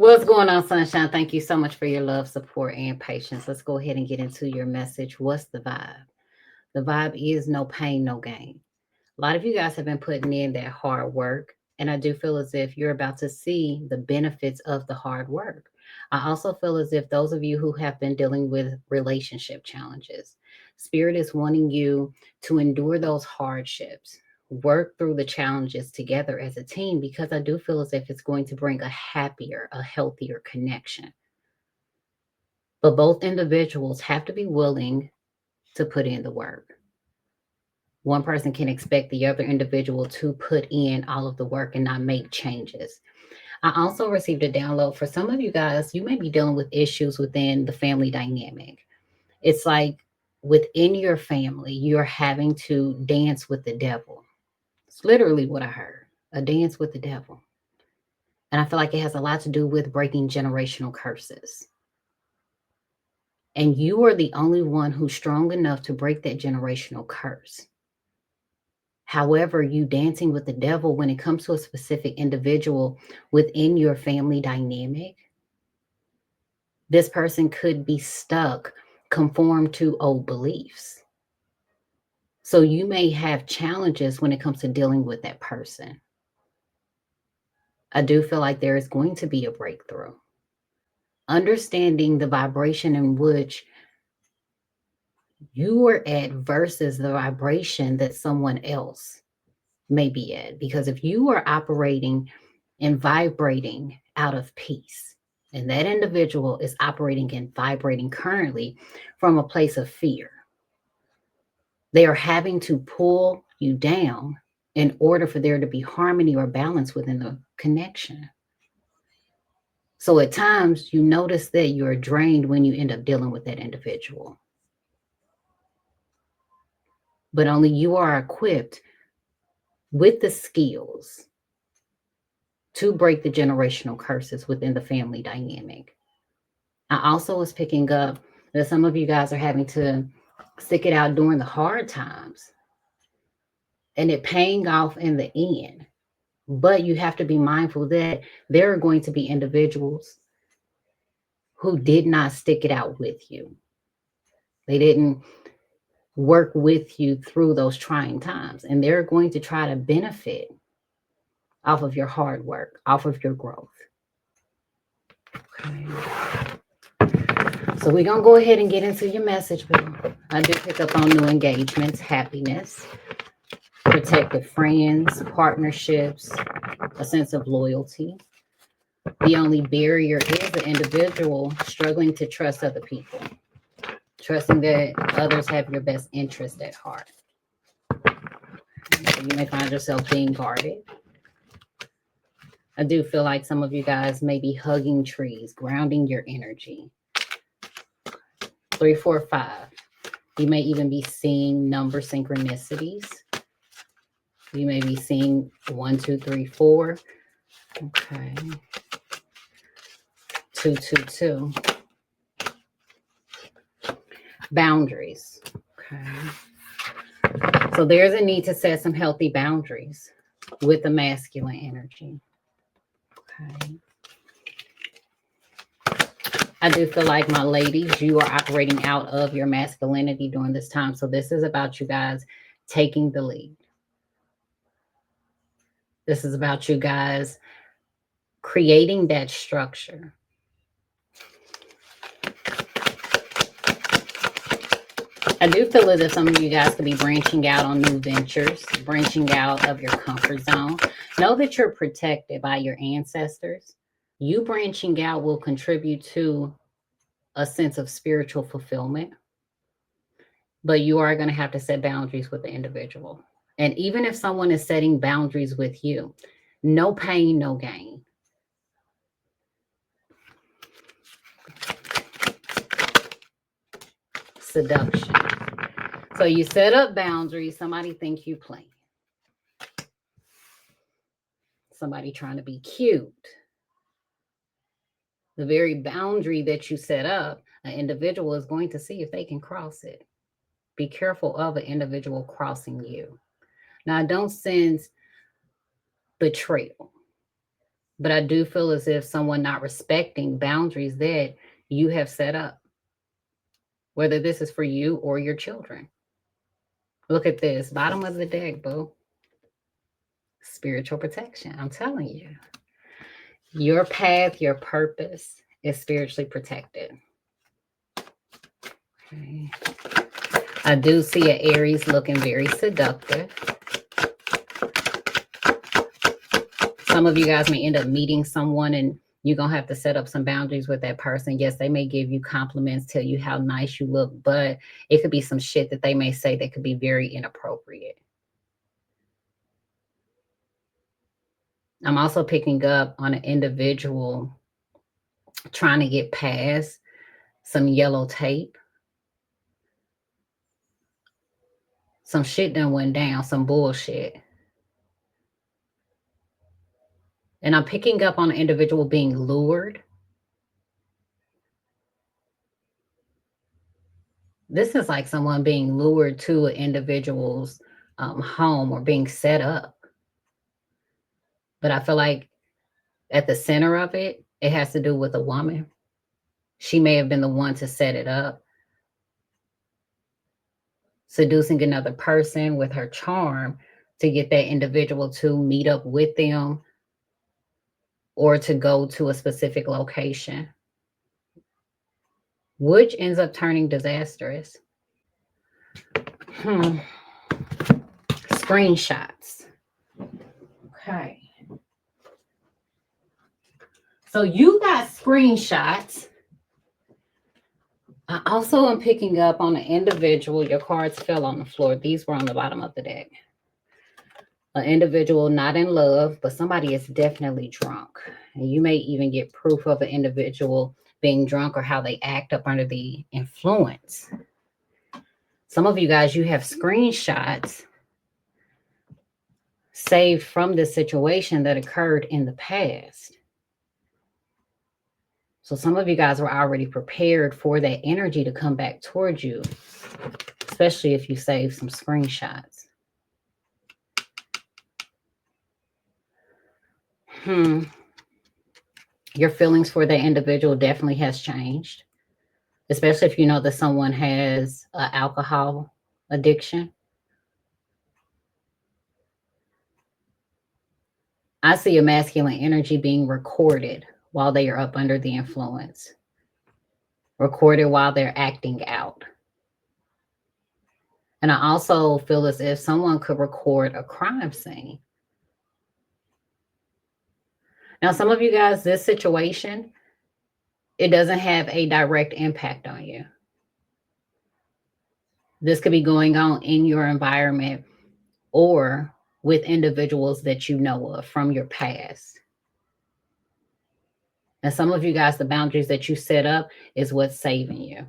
What's going on, Sunshine? Thank you so much for your love, support, and patience. Let's go ahead and get into your message. What's the vibe? The vibe is no pain, no gain. A lot of you guys have been putting in that hard work, and I do feel as if you're about to see the benefits of the hard work. I also feel as if those of you who have been dealing with relationship challenges, Spirit is wanting you to endure those hardships, work through the challenges together as a team, because I do feel as if it's going to bring a happier, a healthier connection. But both individuals have to be willing to put in the work. One person can expect the other individual to put in all of the work and not make changes. I also received a download for some of you guys. You may be dealing with issues within the family dynamic. It's like within your family, you're having to dance with the devil. It's literally what I heard, a dance with the devil. And I feel like it has a lot to do with breaking generational curses. And you are the only one who's strong enough to break that generational curse. However, you dancing with the devil when it comes to a specific individual within your family dynamic, this person could be stuck, conformed to old beliefs. So you may have challenges when it comes to dealing with that person. I do feel like there is going to be a breakthrough. Understanding the vibration in which you are at versus the vibration that someone else may be at. Because if you are operating and vibrating out of peace, and that individual is operating and vibrating currently from a place of fear, they are having to pull you down in order for there to be harmony or balance within the connection. So at times you notice that you're drained when you end up dealing with that individual. But only you are equipped with the skills to break the generational curses within the family dynamic. I also was picking up that some of you guys are having to stick it out during the hard times and it paying off in the end. But you have to be mindful that there are going to be individuals who did not stick it out with you. They didn't work with you through those trying times, and they're going to try to benefit off of your hard work, off of your growth. Okay. So we're going to go ahead and get into your message, Bill. I do pick up on new engagements, happiness, protective friends, partnerships, a sense of loyalty. The only barrier is the individual struggling to trust other people, trusting that others have your best interest at heart. So you may find yourself being guarded. I do feel like some of you guys may be hugging trees, grounding your energy. 3, 4, 5. You may even be seeing number synchronicities. You may be seeing 1, 2, 3, 4. Okay. 2, 2, 2. Boundaries. Okay. So there's a need to set some healthy boundaries with the masculine energy. Okay. I do feel like, my ladies, you are operating out of your masculinity during this time. So this is about you guys taking the lead. This is about you guys creating that structure. I do feel as if some of you guys could be branching out on new ventures, branching out of your comfort zone. Know that you're protected by your ancestors. You branching out will contribute to a sense of spiritual fulfillment, but you are going to have to set boundaries with the individual. And even if someone is setting boundaries with you, no pain, no gain. Seduction. So you set up boundaries, somebody thinks you playing. Somebody trying to be cute. The very boundary that you set up, an individual is going to see if they can cross it. Be careful of an individual crossing you. Now, I don't sense betrayal, But I do feel as if someone not respecting boundaries that you have set up, whether this is for you or your children. Look at this, bottom of the deck, boo. Spiritual protection. I'm telling you. Your path, your purpose is spiritually protected. Okay. I do see an Aries looking very seductive. Some of you guys may end up meeting someone and you're going to have to set up some boundaries with that person. Yes, they may give you compliments, tell you how nice you look, but it could be some shit that they may say that could be very inappropriate. I'm also picking up on an individual trying to get past some yellow tape. Some shit done went down, some bullshit. And I'm picking up on an individual being lured. This is like someone being lured to an individual's home or being set up. But I feel like at the center of it, it has to do with a woman. She may have been the one to set it up, seducing another person with her charm to get that individual to meet up with them or to go to a specific location, which ends up turning disastrous. Screenshots. Okay. So you got screenshots. I also am picking up on an individual. Your cards fell on the floor. These were on the bottom of the deck. An individual not in love, but somebody is definitely drunk. And you may even get proof of an individual being drunk or how they act up under the influence. Some of you guys, you have screenshots saved from this situation that occurred in the past. So some of you guys were already prepared for that energy to come back towards you, especially if you save some screenshots. Your feelings for that individual definitely has changed, especially if you know that someone has an alcohol addiction. I see a masculine energy being recorded while they are up under the influence, recorded while they're acting out. And I also feel as if someone could record a crime scene. Now, some of you guys, this situation, it doesn't have a direct impact on you. This could be going on in your environment or with individuals that you know of from your past. And some of you guys, the boundaries that you set up is what's saving you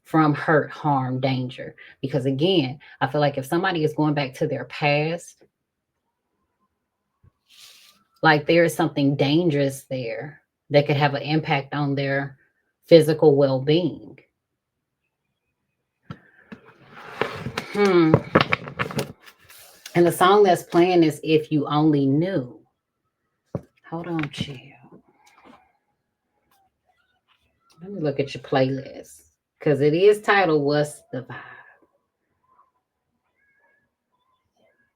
from hurt, harm, danger. Because again, I feel like if somebody is going back to their past, like there is something dangerous there that could have an impact on their physical well-being. And the song that's playing is If You Only Knew. Hold on, chill. Let me look at your playlist. Because it is titled, What's the Vibe?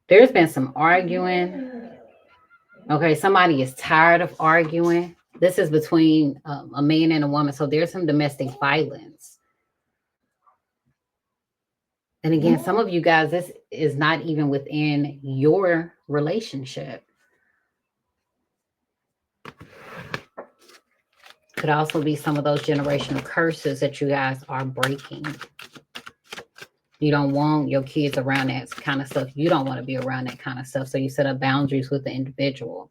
There's been some arguing. Okay, somebody is tired of arguing. This is between a man and a woman. So there's some domestic violence. And again, some of you guys, this is not even within your relationship. Could also be some of those generational curses that you guys are breaking. You don't want your kids around that kind of stuff. You don't want to be around that kind of stuff. So you set up boundaries with the individual.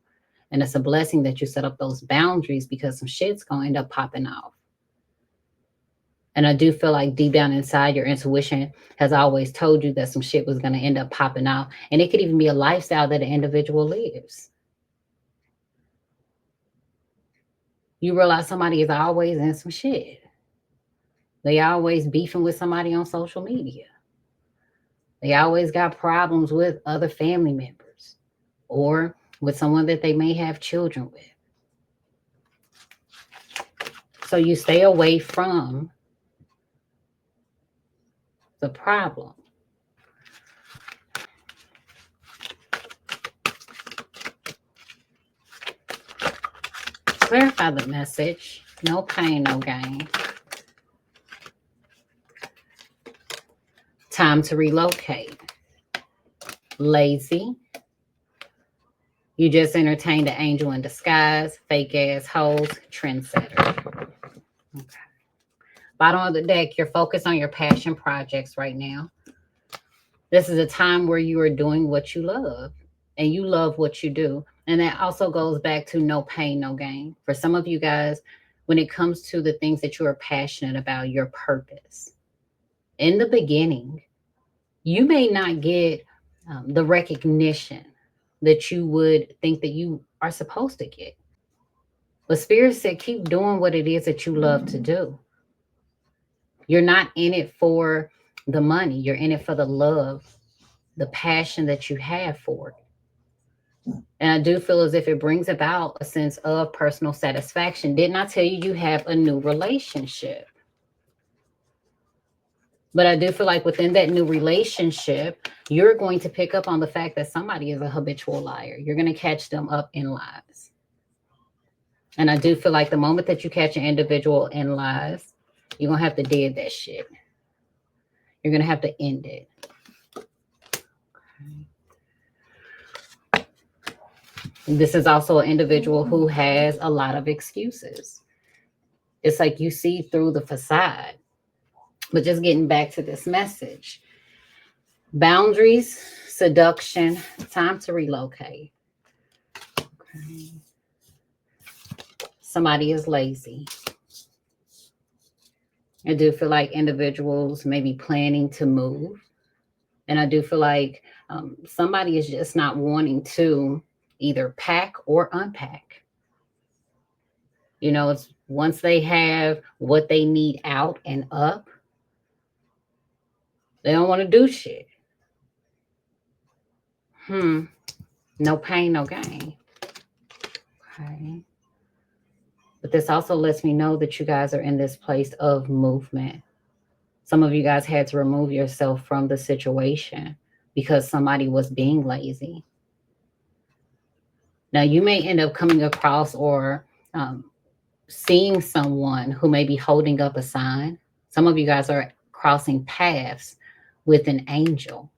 And it's a blessing that you set up those boundaries because some shit's going to end up popping off. And I do feel like deep down inside, your intuition has always told you that some shit was going to end up popping out. And it could even be a lifestyle that an individual lives. You realize somebody is always in some shit. They always beefing with somebody on social media. They always got problems with other family members. Or with someone that they may have children with. So you stay away from the problem. Clarify the message. No pain, no gain. Time to relocate. Lazy. You just entertained an angel in disguise. Fake ass hoes. Trendsetter. Okay. Bottom of the deck, you're focused on your passion projects right now. This is a time where you are doing what you love, and you love what you do. And that also goes back to no pain, no gain. For some of you guys, when it comes to the things that you are passionate about, your purpose, in the beginning, you may not get the recognition that you would think that you are supposed to get. But Spirit said, keep doing what it is that you love to do. You're not in it for the money, you're in it for the love, the passion that you have for it. And I do feel as if it brings about a sense of personal satisfaction. Didn't I tell you you have a new relationship? But I do feel like within that new relationship, you're going to pick up on the fact that somebody is a habitual liar. You're going to catch them up in lies. And I do feel like the moment that you catch an individual in lies, you're going to have to dead that shit. You're going to have to end it. This is also an individual who has a lot of excuses. It's like you see through the facade. But just getting back to this message. Boundaries, seduction, time to relocate. Okay. Somebody is lazy. I do feel like individuals may be planning to move. And I do feel like somebody is just not wanting to either pack or unpack. You know, it's once they have what they need out and up, they don't want to do shit. No pain, no gain. Okay. But this also lets me know that you guys are in this place of movement. Some of you guys had to remove yourself from the situation because somebody was being lazy. Now, you may end up coming across or seeing someone who may be holding up a sign. Some of you guys are crossing paths with an angel.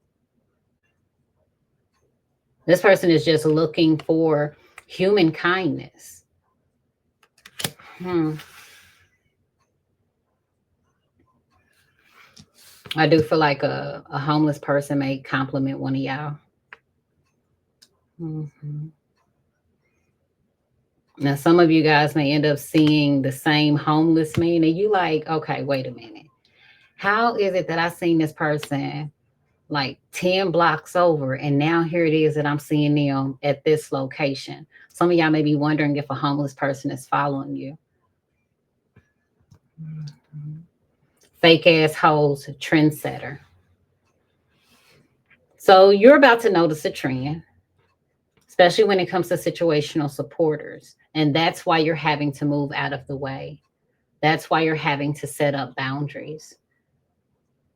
This person is just looking for human kindness. I do feel like a homeless person may compliment one of y'all. Now, some of you guys may end up seeing the same homeless man, and you like, okay, wait a minute. How is it that I seen this person like 10 blocks over, and now here it is that I'm seeing them at this location? Some of y'all may be wondering if a homeless person is following you. Fake ass hoes, trendsetter. So you're about to notice a trend, especially when it comes to situational supporters. And that's why you're having to move out of the way. That's why you're having to set up boundaries.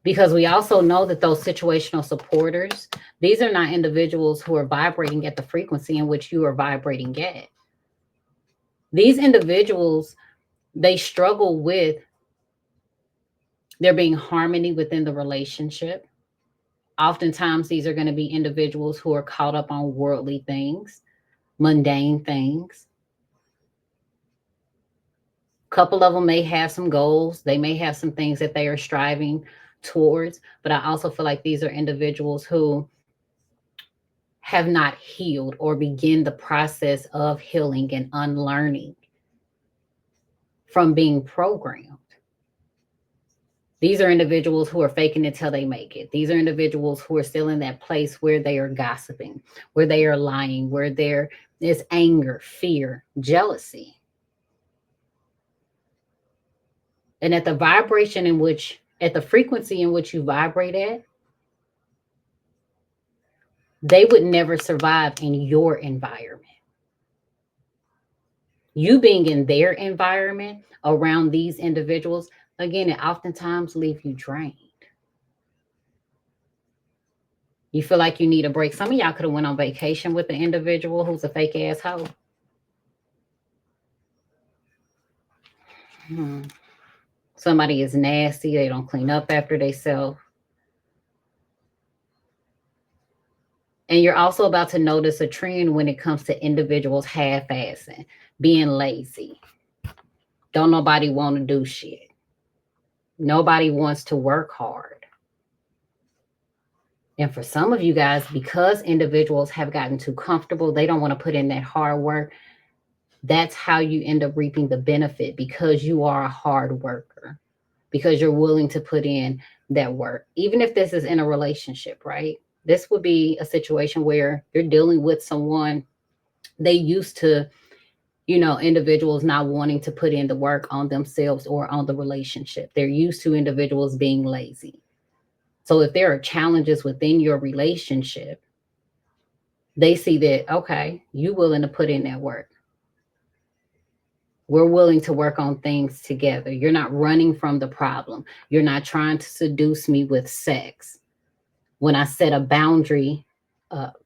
Because we also know that those situational supporters, these are not individuals who are vibrating at the frequency in which you are vibrating at. These individuals, they struggle with there being harmony within the relationship. Oftentimes, these are going to be individuals who are caught up on worldly things, mundane things. A couple of them may have some goals. They may have some things that they are striving towards. But I also feel like these are individuals who have not healed or begin the process of healing and unlearning from being programmed. These are individuals who are faking it till they make it. These are individuals who are still in that place where they are gossiping, where they are lying, where there is anger, fear, jealousy. And at the vibration in which, at the frequency in which you vibrate at, they would never survive in your environment. You being in their environment around these individuals, again, it oftentimes leave you drained. You feel like you need a break. Some of y'all could have went on vacation with an individual who's a fake ass hoe. Somebody is nasty. They don't clean up after themselves. And you're also about to notice a trend when it comes to individuals half-assing, being lazy. Don't nobody want to do shit. Nobody wants to work hard. And for some of you guys, because individuals have gotten too comfortable, they don't want to put in that hard work. That's how you end up reaping the benefit, because you are a hard worker, because you're willing to put in that work. Even if this is in a relationship, right? This would be a situation where you're dealing with someone, they used to, individuals not wanting to put in the work on themselves or on the relationship. They're used to individuals being lazy. So if there are challenges within your relationship, they see that, okay, you willing to put in that work. We're willing to work on things together. You're not running from the problem. You're not trying to seduce me with sex. When I set a boundary up,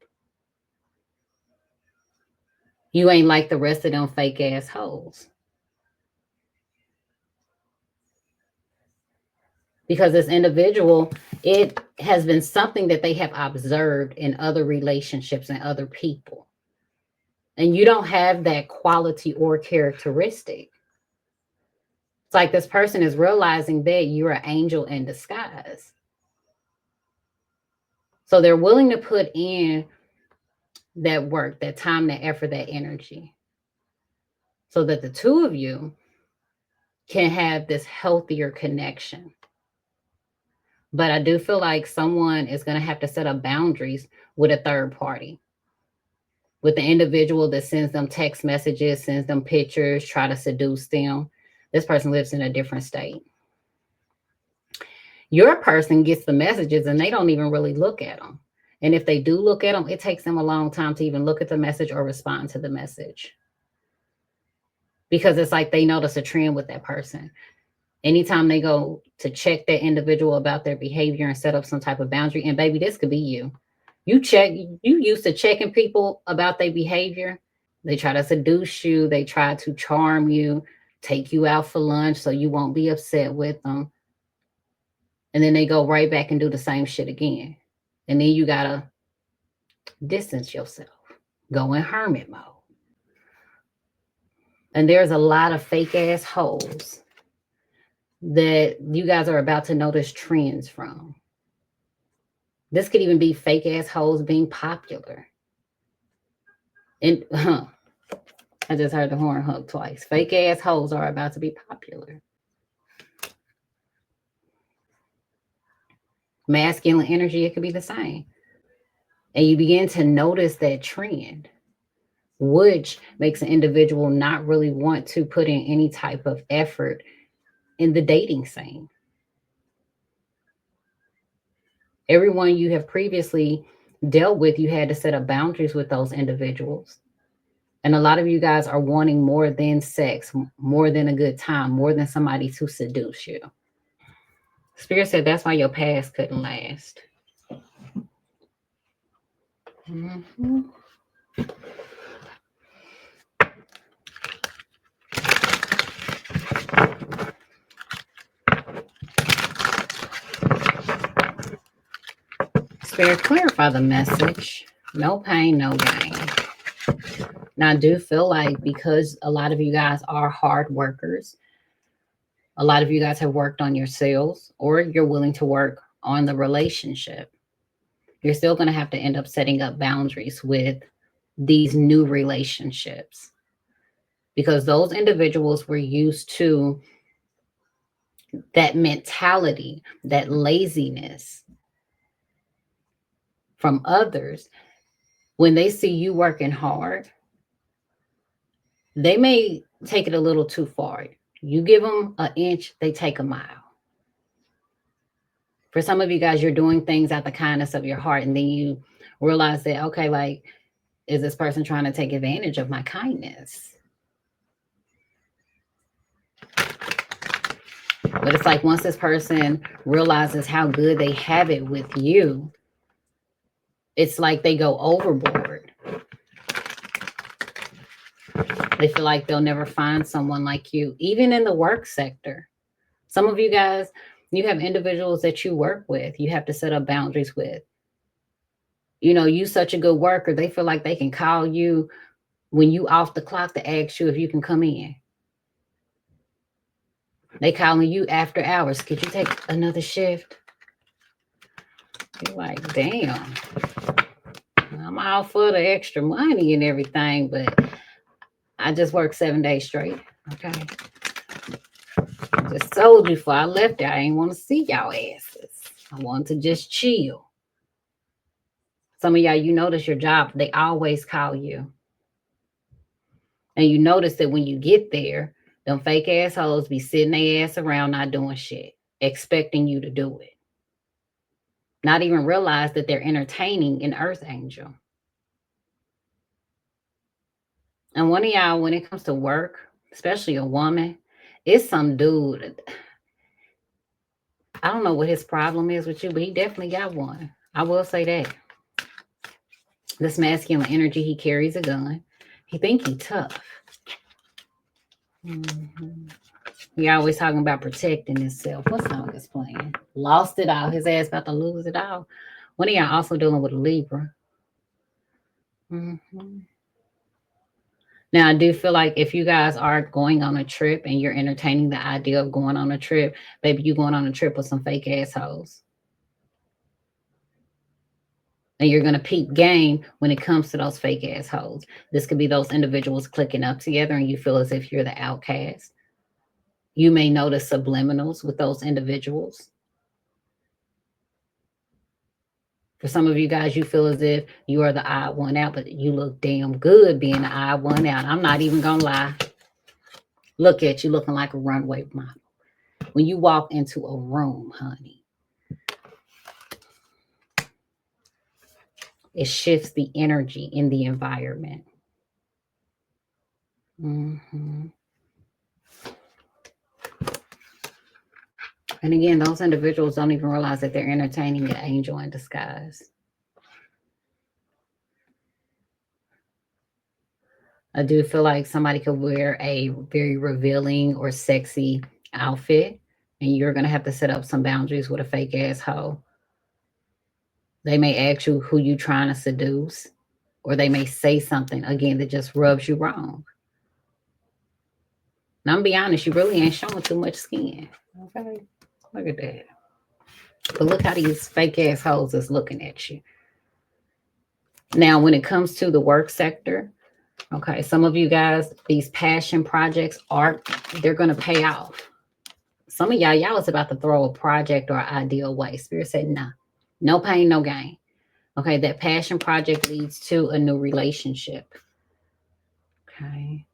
you ain't like the rest of them fake ass hoes. Because this individual, it has been something that they have observed in other relationships and other people. And you don't have that quality or characteristic. It's like this person is realizing that you're an angel in disguise. So they're willing to put in that work, that time, that effort, that energy, so that the two of you can have this healthier connection. But I do feel like someone is going to have to set up boundaries with a third party, with the individual that sends them text messages, sends them pictures, try to seduce them. This person lives in a different state. Your person gets the messages and they don't even really look at them. And if they do look at them, it takes them a long time to even look at the message or respond to the message. Because it's like they notice a trend with that person. Anytime they go to check that individual about their behavior and set up some type of boundary, and baby, this could be you. You used to checking people about their behavior. They try to seduce you. They try to charm you, take you out for lunch so you won't be upset with them. And then they go right back and do the same shit again. And then you gotta distance yourself, go in hermit mode. And there's a lot of fake ass hoes that you guys are about to notice trends from. This could even be fake ass hoes being popular. And I just heard the horn hook twice. Fake ass hoes are about to be popular. Masculine energy, it could be the same. And you begin to notice that trend, which makes an individual not really want to put in any type of effort in the dating scene. Everyone you have previously dealt with, you had to set up boundaries with those individuals. And a lot of you guys are wanting more than sex, more than a good time, more than somebody to seduce you. Spirit said that's why your past couldn't last. Mm-hmm. Spirit, clarify the message. No pain, no gain. Now, I do feel like because a lot of you guys are hard workers, a lot of you guys have worked on yourselves, or you're willing to work on the relationship, you're still going to have to end up setting up boundaries with these new relationships, because those individuals were used to that mentality, that laziness from others. When they see you working hard, they may take it a little too far. You give them an inch, they take a mile. For some of you guys, you're doing things out the kindness of your heart, and then you realize that, okay, like, is this person trying to take advantage of my kindness? But it's like once this person realizes how good they have it with you, it's like they go overboard. They feel like they'll never find someone like you, even in the work sector. Some of you guys, you have individuals that you work with, you have to set up boundaries with. You know, you such a good worker, they feel like they can call you when you off the clock to ask you if you can come in. They calling you after hours. Could you take another shift? You're like, damn. I'm all for the extra money and everything, but I just worked 7 days straight. Okay. I just told you before I left there, I ain't want to see y'all asses. I want to just chill. Some of y'all, you notice your job, they always call you. And you notice that when you get there, them fake assholes be sitting their ass around not doing shit, expecting you to do it. Not even realize that they're entertaining an earth angel. And one of y'all, when it comes to work, especially a woman, it's some dude. I don't know what his problem is with you, but he definitely got one. I will say that. This masculine energy, he carries a gun. He think he tough. He always talking about protecting himself. What song is playing? Lost it all. His ass about to lose it all. One of y'all also dealing with a Libra. Now, I do feel like if you guys are going on a trip and you're entertaining the idea of going on a trip, baby, you going on a trip with some fake assholes. And you're going to peep game when it comes to those fake assholes. This could be those individuals clicking up together and you feel as if you're the outcast. You may notice subliminals with those individuals. For some of you guys, you feel as if you are the odd one out, but you look damn good being the odd one out. I'm not even going to lie. Look at you looking like a runway model. When you walk into a room, honey, it shifts the energy in the environment. And again, those individuals don't even realize that they're entertaining an angel in disguise. I do feel like somebody could wear a very revealing or sexy outfit, and you're going to have to set up some boundaries with a fake asshole. They may ask you who you trying to seduce, or they may say something, again, that just rubs you wrong. Now, I'm going to be honest, you really ain't showing too much skin. Okay? Look at that. But look how these fake assholes is looking at you. Now, when it comes to the work sector, okay, some of you guys, these passion projects they're going to pay off. Some of y'all is about to throw a project or idea away. Spirit said, nah, no pain, no gain. Okay, that passion project leads to a new relationship. Okay.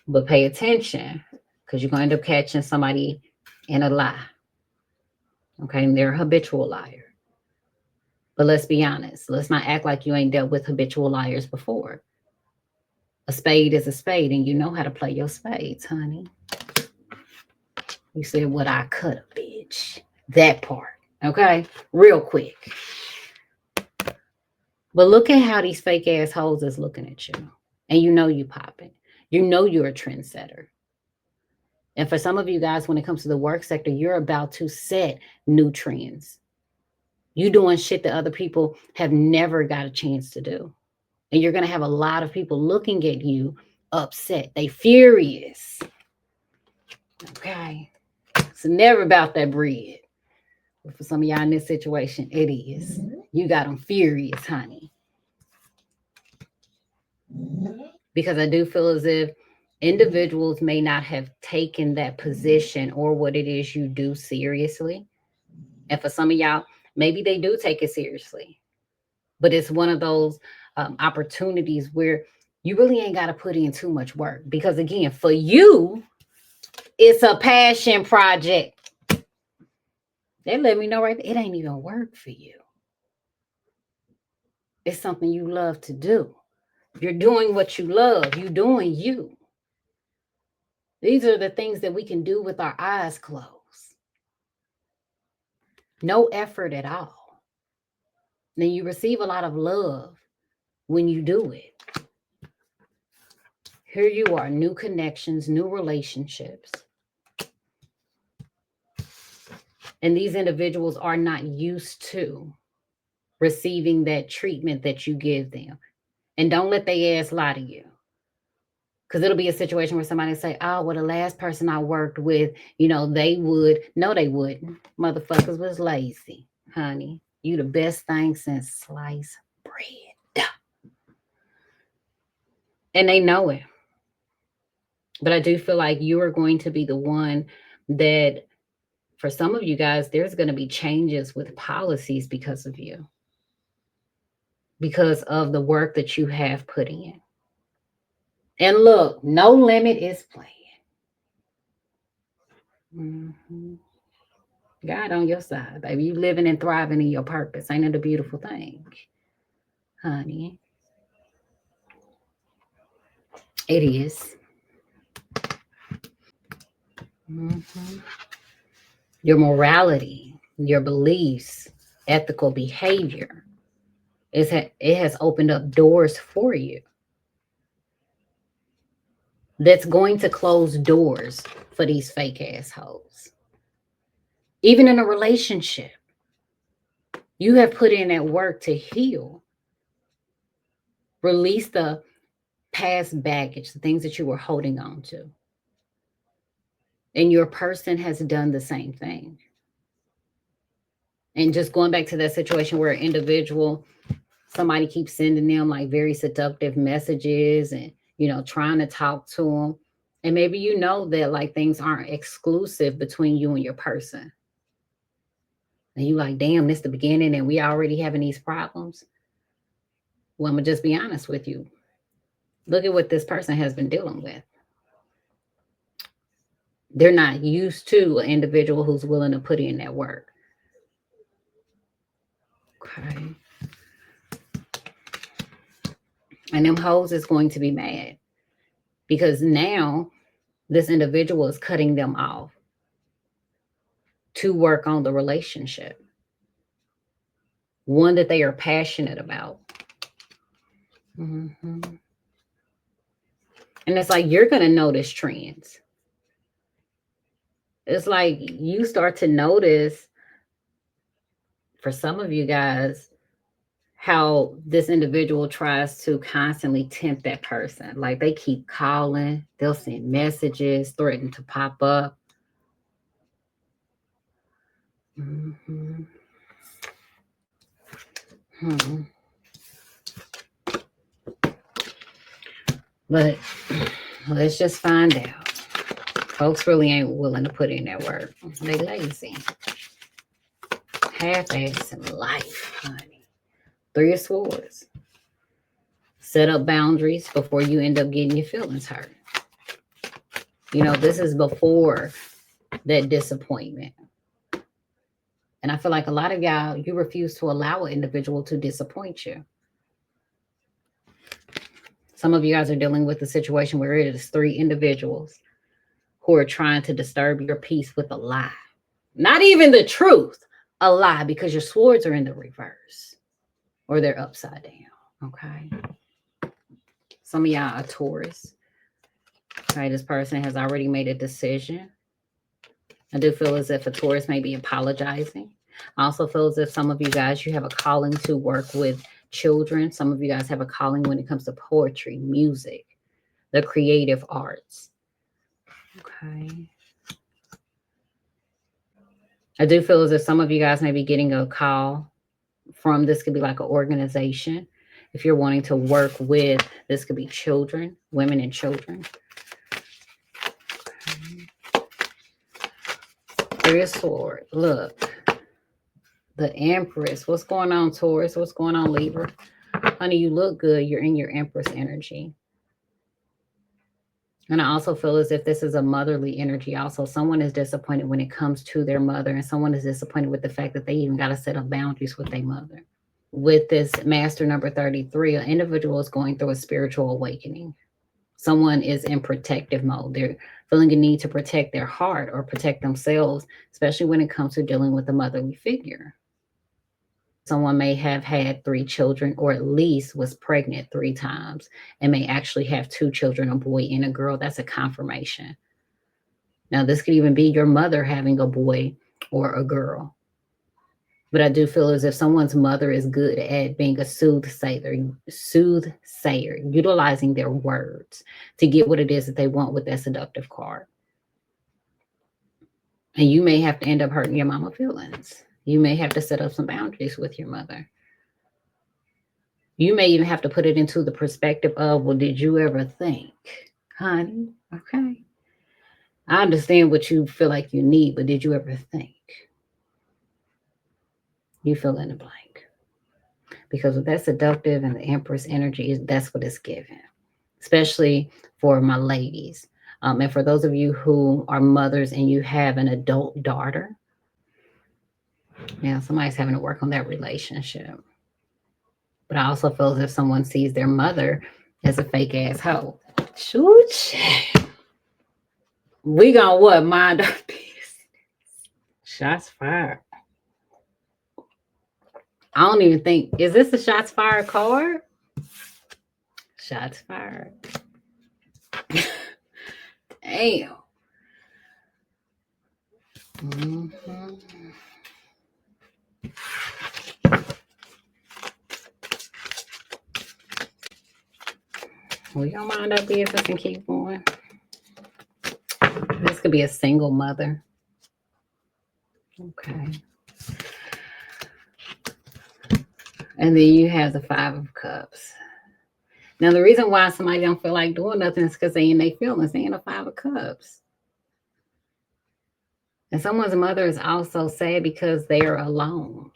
But pay attention, because you're going to end up catching somebody in a lie. Okay, and they're a habitual liar. But let's be honest. Let's not act like you ain't dealt with habitual liars before. A spade is a spade, and you know how to play your spades, honey. You said what I could have, bitch. That part. Okay? Real quick. But look at how these fake assholes is looking at you. And you know you popping. You know you're a trendsetter. And for some of you guys, when it comes to the work sector, you're about to set new trends. You doing shit that other people have never got a chance to do. And you're going to have a lot of people looking at you upset. They furious. Okay. It's never about that bread. But for some of y'all in this situation, it is. You got them furious, honey. Because I do feel as if individuals may not have taken that position or what it is you do seriously. And for some of y'all, maybe they do take it seriously. But it's one of those opportunities where you really ain't got to put in too much work. Because again, for you, it's a passion project. They let me know right there, it ain't even work for you. It's something you love to do. You're doing what you love. You doing you. These are the things that we can do with our eyes closed. No effort at all. Then you receive a lot of love when you do it. Here you are, new connections, new relationships. And these individuals are not used to receiving that treatment that you give them. And don't let their ass lie to you. Because it'll be a situation where somebody say, oh, well, the last person I worked with, they would. No, they wouldn't. Motherfuckers was lazy, honey. You the best thing since sliced bread. And they know it. But I do feel like you are going to be the one that, for some of you guys, there's going to be changes with policies because of you. Because of the work that you have put in. And look, no limit is playing. Mm-hmm. God on your side, baby. You living and thriving in your purpose. Ain't it a beautiful thing, honey? It is. Mm-hmm. Your morality, your beliefs, ethical behavior, it has opened up doors for you. That's going to close doors for these fake assholes. Even in a relationship, you have put in that work to heal, release the past baggage, the things that you were holding on to. And your person has done the same thing. And just going back to that situation where an individual, somebody keeps sending them like very seductive messages and, trying to talk to them. And maybe that like things aren't exclusive between you and your person. And you like, damn, this the beginning and we already having these problems. Well, I'm going to just be honest with you. Look at what this person has been dealing with. They're not used to an individual who's willing to put in that work. Okay. And them hoes is going to be mad because now this individual is cutting them off to work on the relationship. One that they are passionate about. Mm-hmm. And it's like, you're going to notice trends. It's like you start to notice, for some of you guys, how this individual tries to constantly tempt that person. Like they keep calling, they'll send messages, threaten to pop up. Mm-hmm. But let's just find out. Folks really ain't willing to put in that work. They lazy. Half-ass in life, honey. 3 of Swords. Set up boundaries before you end up getting your feelings hurt. This is before that disappointment. And I feel like a lot of y'all, you refuse to allow an individual to disappoint you. Some of you guys are dealing with a situation where it is 3 individuals who are trying to disturb your peace with a lie. Not even the truth, a lie, because your swords are in the reverse or they're upside down. Okay. Some of y'all are Taurus. Okay, this person has already made a decision. I do feel as if a Taurus may be apologizing. I also feel as if some of you guys, you have a calling to work with children. Some of you guys have a calling when it comes to poetry, music, the creative arts. Okay. I do feel as if some of you guys may be getting a call from, this could be like an organization. If you're wanting to work with, this could be children, women and children. Okay. 3 of Swords. Look. The Empress. What's going on, Taurus? What's going on, Libra? Honey, you look good. You're in your Empress energy. And I also feel as if this is a motherly energy. Also, someone is disappointed when it comes to their mother, and someone is disappointed with the fact that they even got to set up boundaries with their mother. With this master number 33, an individual is going through a spiritual awakening. Someone is in protective mode. They're feeling a need to protect their heart or protect themselves, especially when it comes to dealing with a motherly figure. Someone may have had 3 children, or at least was pregnant 3 times, and may actually have 2 children, a boy and a girl. That's a confirmation. Now, this could even be your mother having a boy or a girl. But I do feel as if someone's mother is good at being a soothsayer, utilizing their words to get what it is that they want with that seductive card. And you may have to end up hurting your mama feelings. You may have to set up some boundaries with your mother. You may even have to put it into the perspective of, well, did you ever think, honey? Okay. I understand what you feel like you need, but did you ever think? You fill in the blank. Because with that seductive and the Empress energy, that's what it's given, especially for my ladies. And for those of you who are mothers and you have an adult daughter, yeah, somebody's having to work on that relationship. But I also feel as if someone sees their mother as a fake ass hoe. Shooch. We gonna what? Mind our business. Shots fired. I don't even think, is this a shots fired card? Shots fired. Damn. Mm-hmm. We don't mind our business and keep going. This could be a single mother. Okay. And then you have the 5 of Cups. Now, the reason why somebody don't feel like doing nothing is because they in their feelings. They in a 5 of Cups. And someone's mother is also sad because they are alone.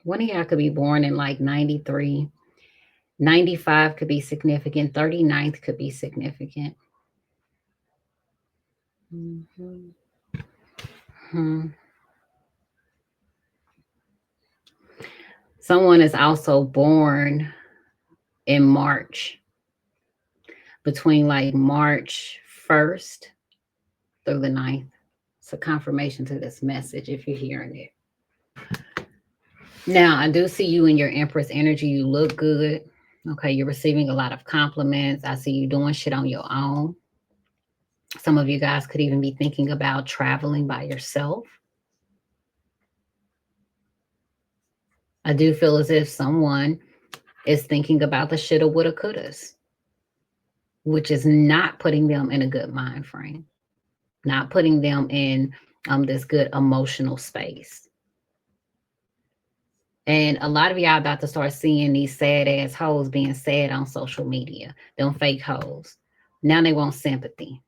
One of y'all could be born in like 93. 95 could be significant. 39th could be significant. Mm-hmm. Someone is also born in March, between like March 1st through the 9th. It's a confirmation to this message if you're hearing it. Now, I do see you in your Empress energy. You look good. Okay, you're receiving a lot of compliments. I see you doing shit on your own. Some of you guys could even be thinking about traveling by yourself. I do feel as if someone is thinking about the shoulda, woulda, couldas, which is not putting them in a good mind frame, not putting them in this good emotional space. And a lot of y'all about to start seeing these sad ass hoes being sad on social media, them fake hoes. Now they want sympathy.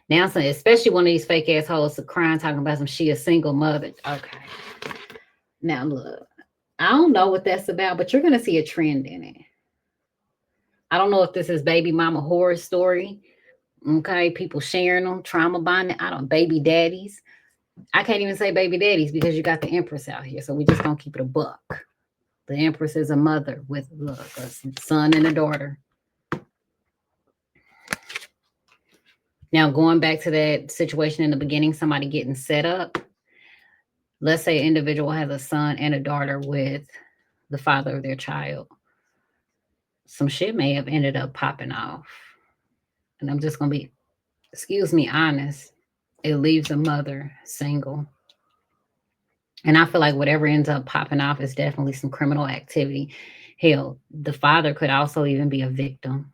Now, especially one of these fake ass hoes crying, talking about some she a single mother. Okay. Now look, I don't know what that's about, but you're gonna see a trend in it. I don't know if this is baby mama horror story. Okay, people sharing them, trauma bonding. I don't, baby daddies. I can't even say baby daddies because you got the Empress out here. So we just gonna keep it a buck. The Empress is a mother with, look, a son and a daughter. Now, going back to that situation in the beginning, somebody getting set up. Let's say an individual has a son and a daughter with the father of their child. Some shit may have ended up popping off. And I'm just going to be, excuse me, honest. It leaves a mother single. And I feel like whatever ends up popping off is definitely some criminal activity. Hell, the father could also even be a victim.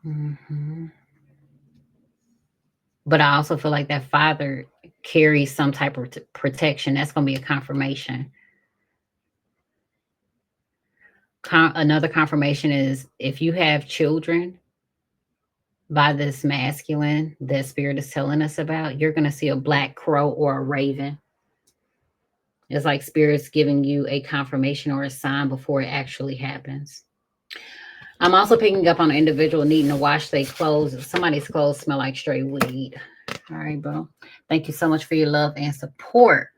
Mm-hmm. But I also feel like that father carries some type of protection. That's going to be a confirmation. Another confirmation is if you have children by this masculine that spirit is telling us about, you're going to see a black crow or a raven. It's like spirits giving you a confirmation or a sign before it actually happens. I'm also picking up on an individual needing to wash their clothes. Somebody's clothes smell like straight weed. All right, bro. Thank you so much for your love and support.